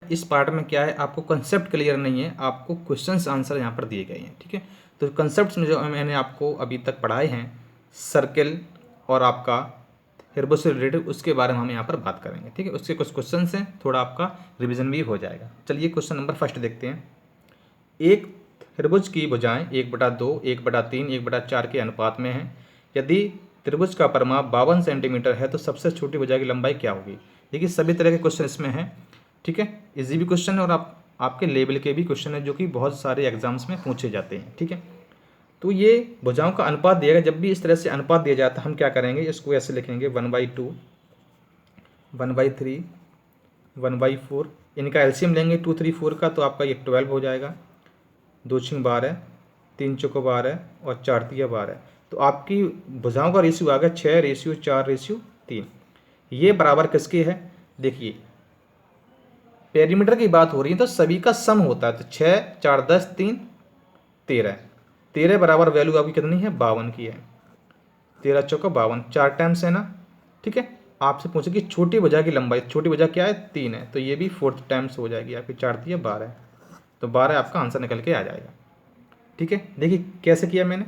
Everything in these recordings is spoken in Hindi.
इस पार्ट में क्या है, आपको कंसेप्ट क्लियर नहीं है, आपको क्वेश्चंस आंसर यहाँ पर दिए गए हैं। ठीक है, तो कंसेप्ट में जो मैंने आपको अभी तक पढ़ाए हैं, सर्किल और आपका हिरबुस से रिलेटेड, उसके बारे में हम यहाँ पर बात करेंगे। ठीक है, उसके कुछ क्वेश्चन हैं, थोड़ा आपका रिविजन भी हो जाएगा। चलिए क्वेश्चन नंबर फर्स्ट देखते हैं। एक त्रिभुज की भुजाएं 1/2, 1/3, 1/4 के अनुपात में है। यदि त्रिभुज का परिमाप 52 सेंटीमीटर है तो सबसे छोटी भुजा की लंबाई क्या होगी। देखिए सभी तरह के क्वेश्चन इसमें हैं। ठीक है, इजी भी क्वेश्चन है और आपके लेवल के भी क्वेश्चन है जो कि बहुत सारे एग्जाम्स में पूछे जाते हैं। ठीक है, तो ये भुजाओं का अनुपात दिया गया। जब भी इस तरह से अनुपात दिया जाता है हम क्या करेंगे, इसको ऐसे लिखेंगे 1/2, 1/3, 1/4। इनका एलसीएम लेंगे 2, 3, 4 का, तो आपका ये 12 हो जाएगा। 2 6 12, 3 चौको 12 और 4 तिया 12। तो आपकी भुजाओं का रेशियो आ गया 6:4:3। ये बराबर किसके है, देखिए पेरीमीटर की बात हो रही है तो सभी का सम होता है। तो 6, 4, 10, 3, 13, 13 बराबर वैल्यू आपकी कितनी है, 52 की है। 13 चौका 52, 4 टाइम्स है ना। ठीक है, आपसे पूछे कि छोटी भुजा की लंबाई, छोटी भुजा क्या है, 3 है, तो ये भी 4th टाइम्स हो जाएगी आपकी। 4 तिया 12, तो 12 आपका आंसर निकल के आ जाएगा। ठीक है, देखिए कैसे किया मैंने,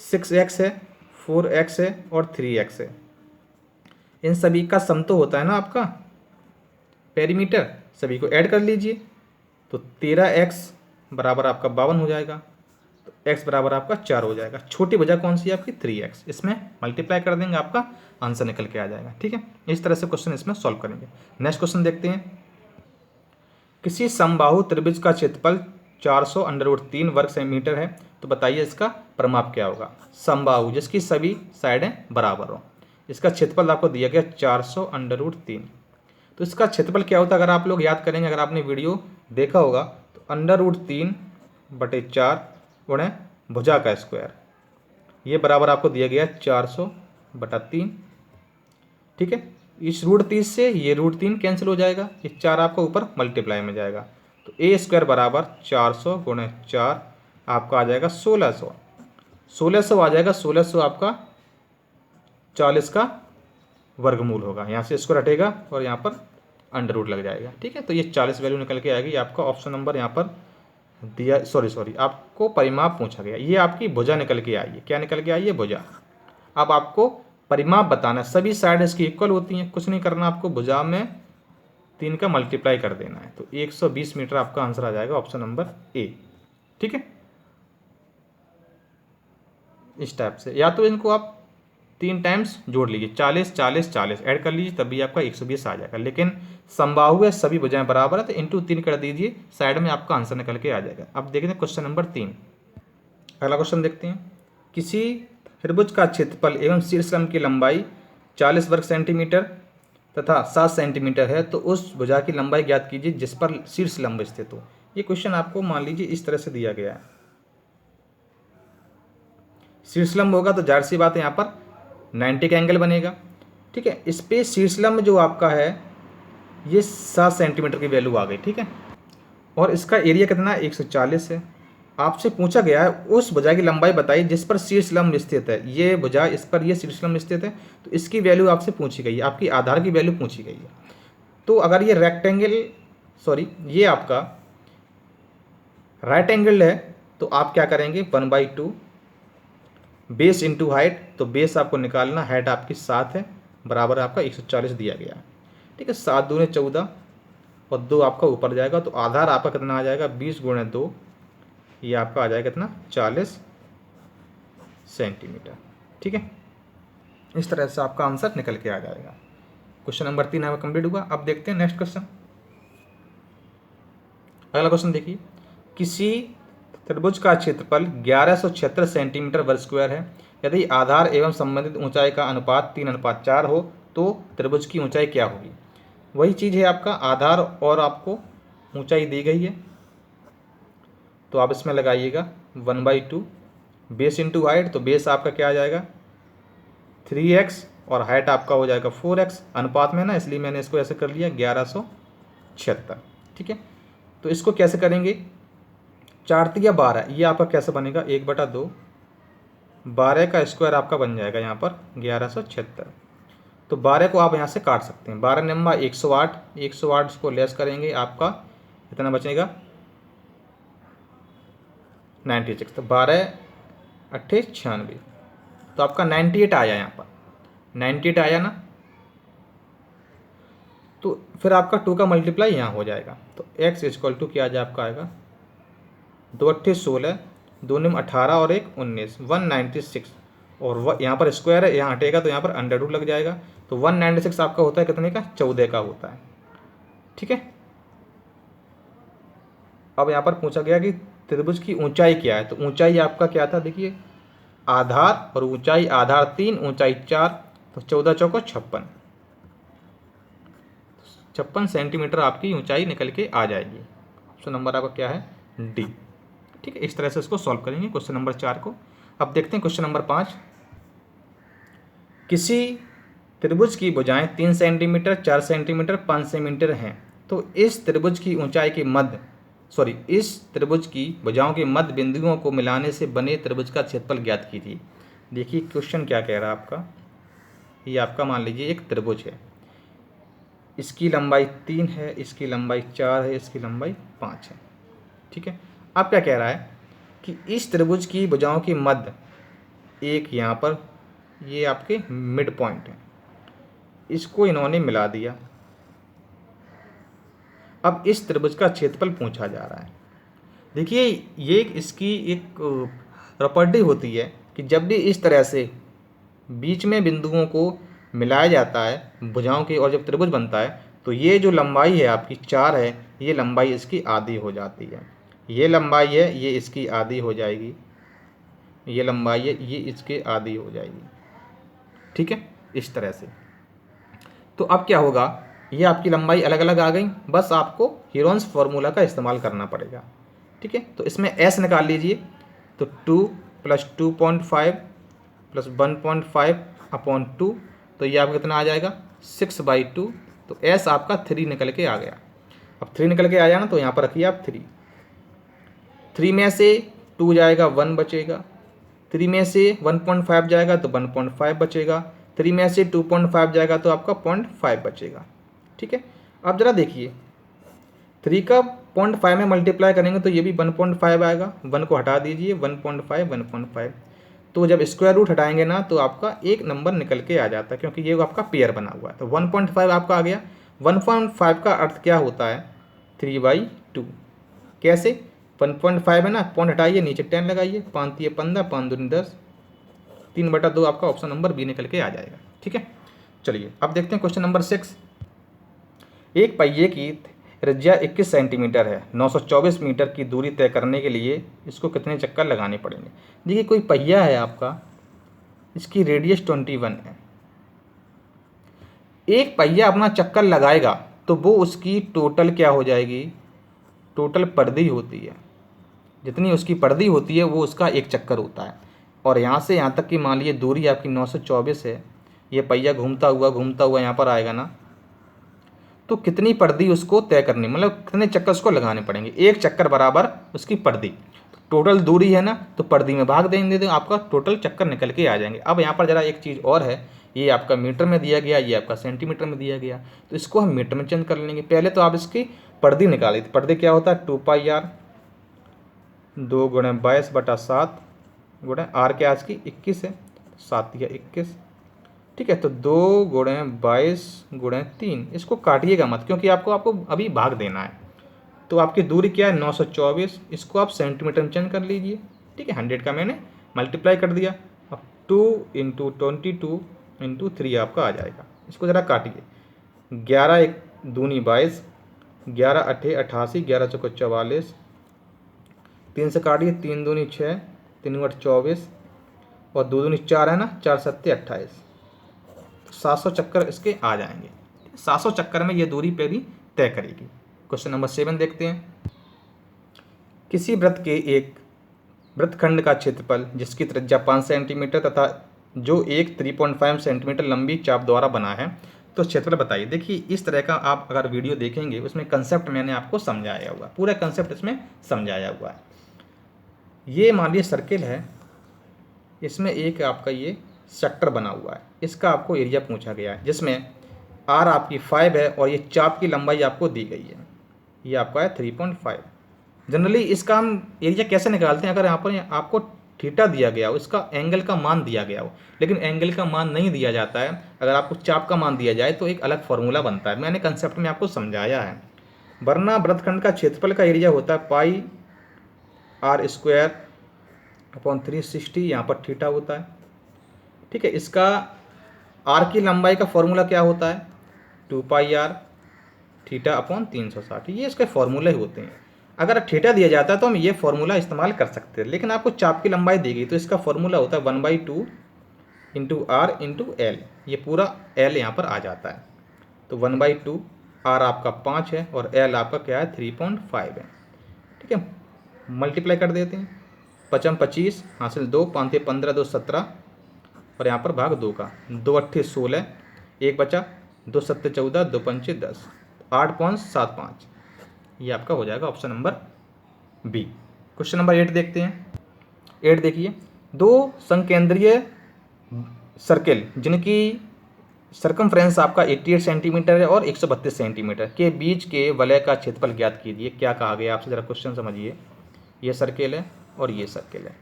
6x है, 4x है और 3x है। इन सभी का सम तो होता है ना आपका पेरीमीटर, सभी को ऐड कर लीजिए। तो 13x बराबर आपका 52 हो जाएगा, तो x बराबर आपका 4 हो जाएगा। छोटी भुजा कौन सी है आपकी, 3x, इसमें मल्टीप्लाई कर देंगे, आपका आंसर निकल के आ जाएगा। ठीक है, इस तरह से क्वेश्चन इसमें सॉल्व करेंगे। नेक्स्ट क्वेश्चन देखते हैं। किसी समबाहु त्रिभुज का क्षेत्रफल 400√3 वर्ग सेंटीमीटर है, तो बताइए इसका परिमाप क्या होगा। समबाहु जिसकी सभी साइडें बराबर हो, इसका क्षेत्रफल आपको दिया गया 400√3। तो इसका क्षेत्रफल क्या होता है, अगर आप लोग याद करेंगे, अगर आपने वीडियो देखा होगा, तो √3/4 गुणे भुजा का स्क्वायर, ये बराबर आपको दिया गया 400/3। ठीक है, इस √3 से ये √3 कैंसिल हो जाएगा, ये 4 आपका ऊपर मल्टीप्लाई में जाएगा। तो a² बराबर 400 गुणे 4 आपका आ जाएगा 1600। 1600 आ जाएगा, 1600 आपका 40 का वर्गमूल होगा। यहाँ से स्क्वायर हटेगा और यहाँ पर अंडर रूट लग जाएगा। ठीक है, तो ये 40 वैल्यू निकल के आएगी। आपका ऑप्शन नंबर यहाँ पर दिया, सॉरी आपको परिमाप पूछा गया, ये आपकी भुजा निकल के आई है। क्या निकल के आई है, भुजा। अब आपको परिमाप बताना है, सभी साइड इसकी इक्वल होती हैं, कुछ नहीं करना, आपको भुजा में 3 का मल्टीप्लाई कर देना है। तो 120 मीटर आपका आंसर आ जाएगा, ऑप्शन नंबर ए। ठीक है, इस टाइप से, या तो इनको आप 3 टाइम्स जोड़ लीजिए, 40 40 40 ऐड कर लीजिए, तभी आपका 120 आ जाएगा। लेकिन समबाहु है, सभी भुजाएं बराबर है, तो इंटू 3 कर दीजिए, साइड में आपका आंसर निकल के आ जाएगा। अब देखते हैं क्वेश्चन नंबर 3। अगला क्वेश्चन देखते हैं। किसी त्रिभुज का क्षेत्रफल एवं शीर्षलंब की लंबाई 40 वर्ग सेंटीमीटर तथा 7 सेंटीमीटर है, तो उस भुजा की लंबाई ज्ञात कीजिए जिस पर शीर्षलंब स्थित हो। ये क्वेश्चन आपको मान लीजिए इस तरह से दिया गया है। शीर्षलंब होगा तो जाहिर सी बात है यहाँ पर 90 का एंगल बनेगा। ठीक है, इस पे शीर्षलंब जो आपका है ये 7 सेंटीमीटर की वैल्यू आ गई। ठीक है, और इसका एरिया कितना है, 140 है। आपसे पूछा गया है उस भुजा की लंबाई बताइए जिस पर शीर्षलंब स्थित है। ये भुजा, इस पर ये शीर्षलंब स्थित है, तो इसकी वैल्यू आपसे पूछी गई है, आपकी आधार की वैल्यू पूछी गई है। तो अगर ये ये आपका राइट एंगल है, तो आप क्या करेंगे, 1/2 बेस इंटू हाइट। तो बेस आपको निकालना, हाइट आपकी 7 है, बराबर आपका 140 दिया गया है। ठीक है, 7 दूने 14 और 2 आपका ऊपर जाएगा, तो आधार आपका कितना आ जाएगा, 20 गुणे 2, ये आपका आ जाएगा कितना, 40 सेंटीमीटर। ठीक है, इस तरह से आपका आंसर निकल के आ जाएगा। क्वेश्चन नंबर 3 आपका कंप्लीट हुआ। अब देखते हैं नेक्स्ट क्वेश्चन। अगला क्वेश्चन देखिए। किसी त्रिभुज का क्षेत्रफल 1176 सेंटीमीटर वर्ग स्क्वायर है। यदि आधार एवं संबंधित ऊंचाई का अनुपात 3:4 हो तो त्रिभुज की ऊंचाई क्या होगी। वही चीज़ है, आपका आधार और आपको ऊंचाई दी गई है, तो आप इसमें लगाइएगा 1/2 बेस इंटू हाइट। तो बेस आपका क्या आ जाएगा, 3x और हाइट आपका हो जाएगा 4x, अनुपात में ना, इसलिए मैंने इसको ऐसे कर लिया 1176। ठीक है, तो इसको कैसे करेंगे, 4 तिया 12, ये आपका कैसे बनेगा, 1/2, 12 का स्क्वायर आपका बन जाएगा यहाँ पर 1176। तो 12 को आप यहाँ से काट सकते हैं, 12 नंबर 108, 108 को लेस करेंगे आपका कितना बचेगा 96, तो 12 अट्ठे 96, तो आपका 98 आया यहाँ पर, 98 आया ना। तो फिर आपका 2 का मल्टीप्लाई यहाँ हो जाएगा, तो x इक्वल टू क्या आपका आएगा 2 अट्ठे 16, 2 निम 18 और 1 19, 196, और यहाँ पर स्क्वायर है, यहाँ हटेगा तो यहाँ पर अंडर रूट लग जाएगा, तो 196 आपका होता है कितने का 14 का होता है। ठीक है, अब यहाँ पर पूछा गया कि त्रिभुज की ऊंचाई क्या है, तो ऊंचाई आपका क्या था, देखिए आधार और ऊंचाई, आधार 3 ऊंचाई 4, तो 14 चौको 56, 56 सेंटीमीटर आपकी ऊंचाई निकल के आ जाएगी। ऑप्शन नंबर आपका क्या है डी। ठीक है, इस तरह से इसको सॉल्व करेंगे क्वेश्चन नंबर 4 को। अब देखते हैं क्वेश्चन नंबर 5। किसी त्रिभुज की भुजाएं 3 सेंटीमीटर 4 सेंटीमीटर 5 सेंटीमीटर हैं, तो इस त्रिभुज की ऊंचाई के इस त्रिभुज की भुजाओं के मध्य बिंदुओं को मिलाने से बने त्रिभुज का क्षेत्रफल ज्ञात कीजिए। देखिए क्वेश्चन क्या कह रहा है आपका, ये आपका मान लीजिए एक त्रिभुज है, इसकी लंबाई 3 है, इसकी लंबाई 4 है, इसकी लंबाई 5 है। ठीक है, अब क्या कह रहा है कि इस त्रिभुज की भुजाओं के मध्य एक यहाँ पर ये आपके मिड पॉइंट है, इसको इन्होंने मिला दिया। अब इस त्रिभुज का क्षेत्रफल पूछा जा रहा है। देखिए ये इसकी एक प्रॉपर्टी होती है कि जब भी इस तरह से बीच में बिंदुओं को मिलाया जाता है भुजाओं की, और जब त्रिभुज बनता है तो ये जो लंबाई है आपकी 4 है, ये लंबाई इसकी आधी हो जाती है, ये लंबाई है ये इसकी आधी हो जाएगी, ये लंबाई है ये इसके आधी हो जाएगी। ठीक है, इस तरह से। तो अब क्या होगा, ये आपकी लंबाई अलग अलग आ गई, बस आपको हीरोन्स फार्मूला का इस्तेमाल करना पड़ेगा। ठीक है, तो इसमें s निकाल लीजिए, तो 2 + 2.5 + 1.5 अपॉन 2, तो ये आपका कितना आ जाएगा 6/2, तो s आपका 3 निकल के आ गया। अब 3 निकल के आया ना, तो यहाँ पर रखिए आप 3 में से 2 जाएगा 1 बचेगा, 3 में से 1.5 जाएगा तो 1.5 बचेगा, 3 में से 2.5 जाएगा तो आपका 0.5 बचेगा। ठीक है, अब ज़रा देखिए 3 का 0.5 में मल्टीप्लाई करेंगे तो ये भी 1.5 आएगा, 1 को हटा दीजिए 1.5 1.5, तो जब स्क्वायर रूट हटाएंगे ना तो आपका एक नंबर निकल के आ जाता है, क्योंकि ये आपका पेयर बना हुआ है, तो 1.5 आपका आ गया। 1.5 का अर्थ क्या होता है 3/2। कैसे, 1.5 है ना, पॉइंट हटाइए नीचे 10 लगाइए, 5 × 15 5 दूनी 10, 3/2 आपका ऑप्शन नंबर बी निकल के आ जाएगा। ठीक है, चलिए अब देखते हैं क्वेश्चन नंबर 6। एक पहिए की त्रिज्या 21 सेंटीमीटर है, 924 मीटर की दूरी तय करने के लिए इसको कितने चक्कर लगाने पड़ेंगे। देखिए कोई पहिया है आपका, इसकी रेडियस 21 है, एक पहिया अपना चक्कर लगाएगा तो वो उसकी टोटल क्या हो जाएगी, टोटल परिधि होती है, जितनी उसकी परिधि होती है वो उसका एक चक्कर होता है। और यहाँ से यहाँ तक की मान लीजिए दूरी आपकी 924 है, ये पहिया घूमता हुआ यहाँ पर आएगा ना, तो कितनी परिधि उसको तय करनी, मतलब कितने चक्कर उसको लगाने पड़ेंगे, एक चक्कर बराबर उसकी परिधि, तो टोटल दूरी है ना, तो परिधि में भाग देंगे तो आपका टोटल चक्कर निकल के आ जाएंगे। अब यहाँ पर जरा एक चीज़ और है, ये आपका मीटर में दिया गया, ये आपका सेंटीमीटर में दिया गया, तो इसको हम मीटर में चेंज कर लेंगे। पहले तो आप इसकी परिधि निकालिए, तो परिधि क्या होता है 2πr 2 × 22/7 गुणा r के आज की 21 है, 7 या 21। ठीक है, तो 2 × 22 × 3, इसको काटिएगा मत क्योंकि आपको अभी भाग देना है। तो आपकी दूरी क्या है 924, इसको आप सेंटीमीटर में चेंज कर लीजिए। ठीक है, 100 का मैंने मल्टीप्लाई कर दिया, अब 2 × 22 × 3 आपका आ जाएगा। इसको ज़रा काटिए, 11 1 दूनी 22, 11 8 88, 11 चौको 44, 3 से काटिए, 3 दूनी 6, 3 × 24 और 2 दूनी 4 है ना, 4 7 28, 700 चक्कर इसके आ जाएंगे। 700 चक्कर में ये दूरी पे भी तय करेगी। क्वेश्चन नंबर 7 देखते हैं। किसी वृत्त के एक वृत्तखंड का क्षेत्रफल जिसकी त्रिज्या 5 सेंटीमीटर तथा जो एक 3.5 सेंटीमीटर लंबी चाप द्वारा बना है, तो क्षेत्रफल बताइए। देखिए इस तरह का आप अगर वीडियो देखेंगे उसमें कंसेप्ट मैंने आपको समझाया हुआ, पूरा कंसेप्ट इसमें समझाया हुआ है। ये मान लीजिए सर्किल है, इसमें एक आपका ये सेक्टर बना हुआ है, इसका आपको एरिया पूछा गया है, जिसमें r आपकी 5 है और ये चाप की लंबाई आपको दी गई है। ये आपका है 3.5। जनरली इसका हम एरिया कैसे निकालते हैं, अगर यहाँ पर आपको थीटा दिया गया हो, इसका एंगल का मान दिया गया हो, लेकिन एंगल का मान नहीं दिया जाता है, अगर आपको चाप का मान दिया जाए तो एक अलग फॉर्मूला बनता है। मैंने कंसेप्ट में आपको समझाया है। वरना वृत्तखंड का क्षेत्रफल का एरिया होता है पाई आर स्क्वायर अपॉन 360, यहाँ पर थीटा होता है। ठीक है, इसका आर की लंबाई का फॉर्मूला क्या होता है, 2 पाई आर थीटा अपॉन 360, ये इसके फॉर्मूले होते हैं। अगर थीटा दिया जाता है तो हम ये फॉर्मूला इस्तेमाल कर सकते हैं, लेकिन आपको चाप की लंबाई दी गई तो इसका फॉर्मूला होता है 1/2 इंटू आर इंटू एल, ये पूरा एल यहाँ पर आ जाता है। तो 1/2 आर आपका 5 है और एल आपका क्या है 3.5 है। ठीक है, मल्टीप्लाई कर देते हैं, 5 25 हासिल 2, 5 15 2 17 और यहाँ पर भाग 2 का, 2 8 16, 1 बचा, 2 7 14, 2 5 10, 8.75, ये आपका हो जाएगा option number B. Question number 8 देखते हैं। 8 देखिए, दो संकेंद्रीय सर्किल जिनकी सरकमफ्रेंस आपका 88 सेंटीमीटर है और 132 सेंटीमीटर के बीच के वलय का क्षेत्रफल ज्ञात कीजिए। क्या कहा गया आपसे, जरा क्वेश्चन समझिए। ये सर्किल है और ये सर्किल है,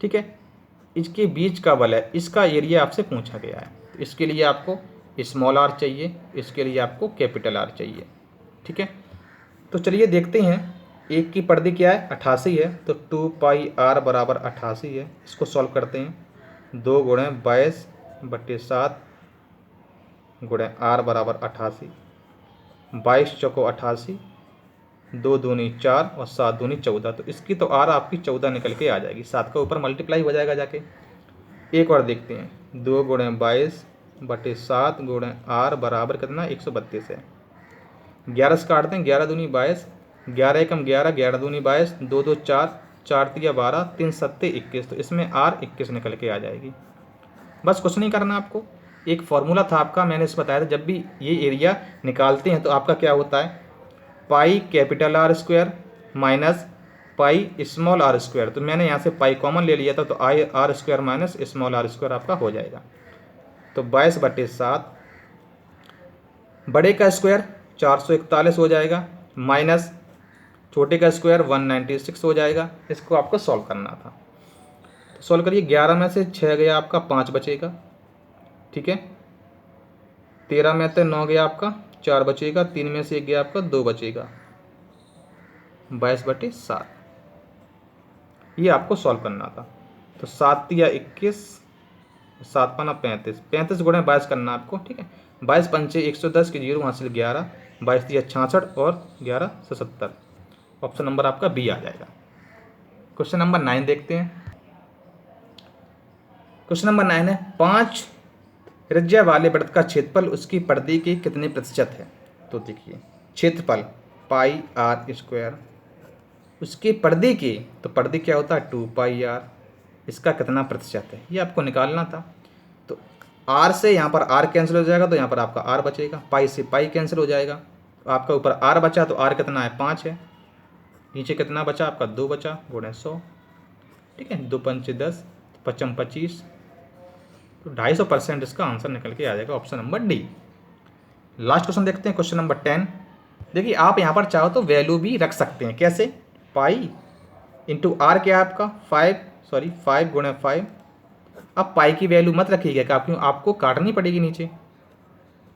ठीक है, इसके बीच का वलय, इसका एरिया आपसे पूछा गया है। तो इसके लिए आपको स्मॉल आर चाहिए, इसके लिए आपको कैपिटल आर चाहिए। ठीक है, तो चलिए देखते हैं। एक की परिधि क्या है, 88 है, तो 2 पाई आर बराबर 88 है। इसको सॉल्व करते हैं। 2 गुणे 22/7 गुणे आर बराबर 88, 22 चौको 88, 2 दूनी 4 और 7 दूनी 14, तो इसकी तो आर आपकी 14 निकल के आ जाएगी। 7 का ऊपर मल्टीप्लाई हो जाएगा जाके। एक और देखते हैं, 2 गुणे 22/7 गुणे आर बराबर कितना, 132 है। 11 से काटते हैं, 11 दूनी 22, 11 एकम 11, 11 दूनी 22, 2 2 4, 4 3 12, 3 7 21, तो इसमें आर 21 निकल के आ जाएगी। बस कुछ नहीं करना आपको, एक फॉर्मूला था आपका, मैंने इसे बताया था, जब भी ये एरिया निकालते हैं तो आपका क्या होता है, pi capital R square minus pi small R square. तो मैंने यहाँ से पाई कॉमन ले लिया था, तो I R square minus small R square आपका हो जाएगा। तो 22/7, बड़े का स्क्वायर 441 हो जाएगा, माइनस छोटे का स्क्वायर 196 हो जाएगा। इसको आपको सॉल्व करना था, तो सॉल्व करिए। 11 में से 6 गया आपका, 5 बचेगा। ठीक है, 13 में से 9 गया आपका, 4 बचेगा, 3 में से 1 गया आपका, 2 बचेगा, 22/7, ये आपको सॉल्व करना था। तो 7 या 21, 7 पाना 35, 35 गुणे 22 करना आपको। ठीक है, 22 पंचे 110 की 0 हासिल 11, 22 या 66 और 11 से 70, ऑप्शन नंबर आपका बी आ जाएगा। क्वेश्चन नंबर 9 देखते हैं। क्वेश्चन नंबर 9 है, 5 त्रिज्या वाले वृत्त का क्षेत्रफल उसकी परिधि के कितने प्रतिशत है। तो देखिए, क्षेत्रफल पाई आर स्क्वायर, उसकी परिधि की, तो परिधि क्या होता है 2 पाई आर, इसका कितना प्रतिशत है ये आपको निकालना था। तो आर से यहाँ पर आर कैंसिल हो जाएगा, तो यहाँ पर आपका आर बचेगा, पाई से पाई कैंसिल हो जाएगा, तो आपका ऊपर आर बचा, तो आर कितना है 5 है, नीचे कितना बचा आपका 2 बचा, गुणे 100। ठीक है, 2 पंचे 10, 5 25, तो 250% इसका आंसर निकल के आ जाएगा, option number D. Last question देखते हैं, क्वेश्चन नंबर 10। देखिए, आप यहाँ पर चाहो तो वैल्यू भी रख सकते हैं। कैसे, पाई इंटू आर क्या है आपका 5 गुणे 5। अब पाई की वैल्यू मत रखिएगा, क्यों आपको काटनी पड़ेगी नीचे।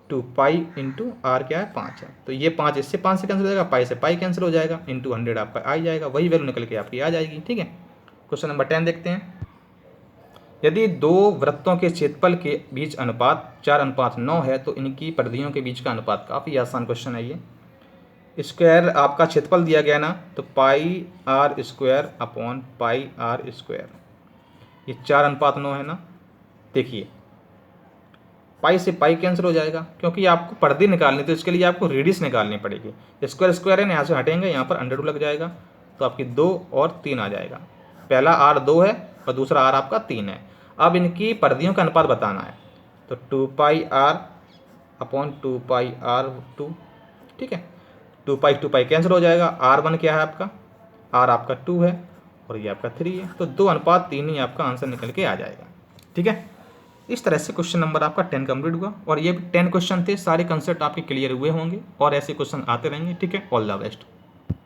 2 पाई इंटू आर क्या है 5 है, तो ये 5 इससे 5 से कैंसिल हो जाएगा, पाई से पाई कैंसिल हो जाएगा, इंटू 100 आपका आ जाएगा, वही वैल्यू निकल के आपकी आ जाएगी। ठीक है, क्वेश्चन नंबर 10 देखते हैं। यदि दो वृत्तों के क्षेत्रफल के बीच अनुपात 4:9 है, तो इनकी परिधियों के बीच का अनुपात, काफ़ी आसान क्वेश्चन है ये। स्क्वायर आपका क्षेत्रफल दिया गया ना, तो pi R square upon pi R square, ये 4:9 है ना। देखिए, पाई से पाई कैंसिल हो जाएगा, क्योंकि आपको परिधि निकालनी, तो इसके लिए आपको रेडियस निकालनी पड़ेगी। स्क्वायर स्क्वायर है ना, यहाँ से हटेंगे, यहाँ पर अंडर लग जाएगा, तो आपकी 2 और 3 आ जाएगा। पहला आर 2 है और दूसरा आर आपका 3 है। अब इनकी परिधियों का अनुपात बताना है, तो 2 पाई आर अपॉन 2 पाई आर 2। ठीक है, 2 पाई कैंसिल हो जाएगा। R1 क्या है आपका, R आपका 2 है और ये आपका 3 है, तो 2:3 ही आपका आंसर निकल के आ जाएगा। ठीक है, इस तरह से क्वेश्चन नंबर आपका 10 कंप्लीट हुआ और ये 10 क्वेश्चन थे, सारे कंसेप्ट आपके क्लियर हुए होंगे और ऐसे क्वेश्चन आते रहेंगे। ठीक है, ऑल द बेस्ट।